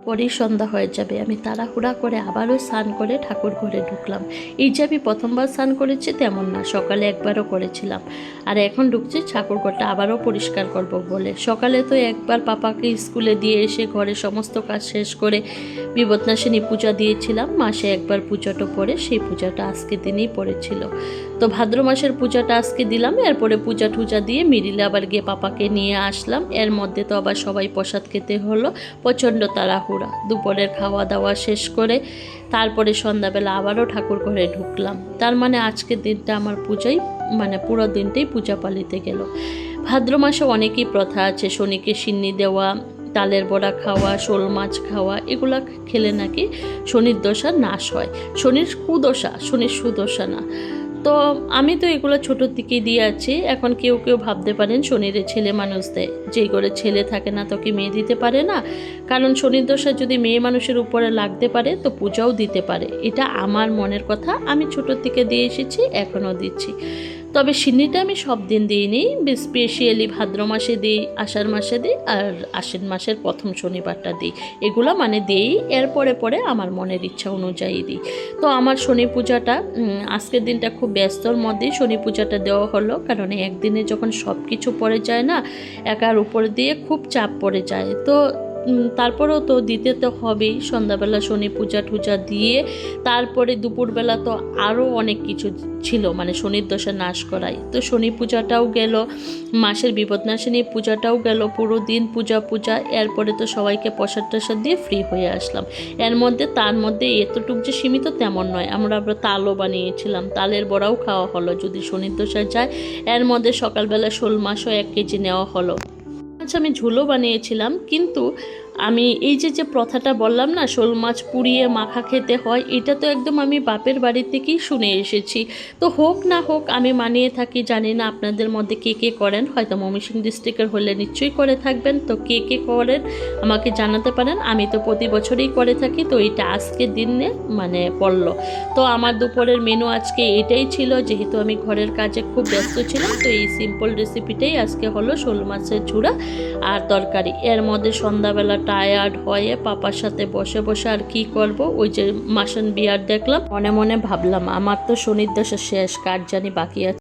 পরেই সন্ধ্যা হয়ে যাবে। আমি তাড়াহুড়া করে আবারও স্নান করে ঠাকুর ঘরে ঢুকলাম। এই যে আমি প্রথমবার স্নান করেছি তেমন না, সকালে একবারও করেছিলাম। আর এখন ঢুকছি ঠাকুর ঘরটা আবারও পরিষ্কার করব বলে। সকালে তো একবার পাপাকে স্কুলে দিয়ে এসে ঘরে সমস্ত কাজ শেষ করে বিপদনাশিনী পূজা দিয়েছিলাম। মাসে একবার পুজোটা পড়ে, সেই পূজাটা আজকে দিনেই পড়েছিল। তো ভাদ্র মাসের পূজাটা আজকে দিলাম। এরপরে পূজা টুজা দিয়ে মিডিলে আবার গিয়ে পাপাকে নিয়ে আসলাম। এর মধ্যে তো আবার সবাই প্রসাদ খেতে হলো, প্রচণ্ড তাড়াহুড়া। দুপুরের খাওয়া দাওয়া শেষ করে তারপরে সন্ধ্যাবেলা আবারও ঠাকুর ঘরে ঢুকলাম। তার মানে আজকের দিনটা আমার পূজাই পুরো দিনটাই পূজা পালিতে গেল। ভাদ্র মাসে অনেকই প্রথা আছে, শনিকে সিন্নি দেওয়া, তালের বড়া খাওয়া, শোল মাছ খাওয়া, এগুলা খেলে নাকি শনির দশা নাশ হয়। শনির কুদশা, শনির সুদশা না। তো আমি তো এগুলো ছোটোর থেকেই দিয়ে আছি। এখন কেউ কেউ ভাবতে পারেন শনির ছেলে মানুষ দেয়, যেই করে ছেলে থাকে না তোকে মেয়ে দিতে পারে না। কারণ শনির দশা যদি মেয়ে মানুষের উপরে লাগতে পারে তো পূজাও দিতে পারে। এটা আমার মনের কথা, আমি ছোটোর থেকে দিয়ে এসেছি, এখনও দিচ্ছি। তবে সিন্নিটা আমি সব দিন দিইনি, স্পেশালি ভাদ্র মাসে দিই, আষাঢ় মাসে দিই, আর আশ্বিন মাসের প্রথম শনিবারটা দিই। এগুলো দিই, এরপরে পরে আমার মনের ইচ্ছা অনুযায়ী দিই। তো আমার শনি পূজাটা আজকের দিনটা খুব ব্যস্তর মধ্যেই শনি পূজাটা দেওয়া হলো। কারণ একদিনে যখন সব কিছু পড়ে যায় না, একার উপর দিয়ে খুব চাপ পড়ে যায়। তো তারপরেও তো দিতে তো হবেই। সন্ধ্যাবেলা শনি পূজা টুজা দিয়ে তারপরে দুপুরবেলা তো আরও অনেক কিছু ছিল, শনির দশা নাশ করাই। তো শনি পূজাটাও গেল, মাসের বিপদনাশিনী পূজাটাও গেল, পুরো দিন পূজা। এরপরে তো সবাইকে প্রসাদ টসাদ দিয়ে ফ্রি হয়ে আসলাম। তার মধ্যে এতটুক যে সীমিত তেমন নয়, আমরা তালও বানিয়েছিলাম, তালের বড়াও খাওয়া হলো যদি শনির দশা যায়। এর মধ্যে সকালবেলা শোল মাছও 1 কেজি নেওয়া হলো। আচ্ছা, আমি ঝোলও বানিয়েছিলাম। কিন্তু আমি এই যে প্রথাটা বললাম না, শোল মাছ পুড়িয়ে মাখা খেতে হয়, এটা তো একদম আমি বাপের বাড়ি থেকেই শুনে এসেছি। তো হোক না হোক আমি মানিয়ে থাকি। জানি না আপনাদের মধ্যে কে কে করেন, হয়তো ময়মনসিংহ ডিস্ট্রিক্টের হলে নিশ্চয়ই করে থাকবেন। তো কে কে করেন আমাকে জানাতে পারেন। আমি তো প্রতি বছরই করে থাকি। তো এটা আজকের দিনে পড়লো। তো আমার দুপুরের মেনু আজকে এটাই ছিল, যেহেতু আমি ঘরের কাজে খুব ব্যস্ত ছিলাম। তো এই সিম্পল রেসিপিটাই আজকে হলো, শোল মাছের ঝুড়া আর তরকারি। এর মধ্যে সন্ধ্যাবেলা টায়ার্ড হয়ে পাপার সাথে বসে বসে আর কি করব, ওই যে মাসান বিয়ার দেখলাম, মনে মনে ভাবলাম আমার তো শনির দশা শেষ, কার জানি বাকি আছে।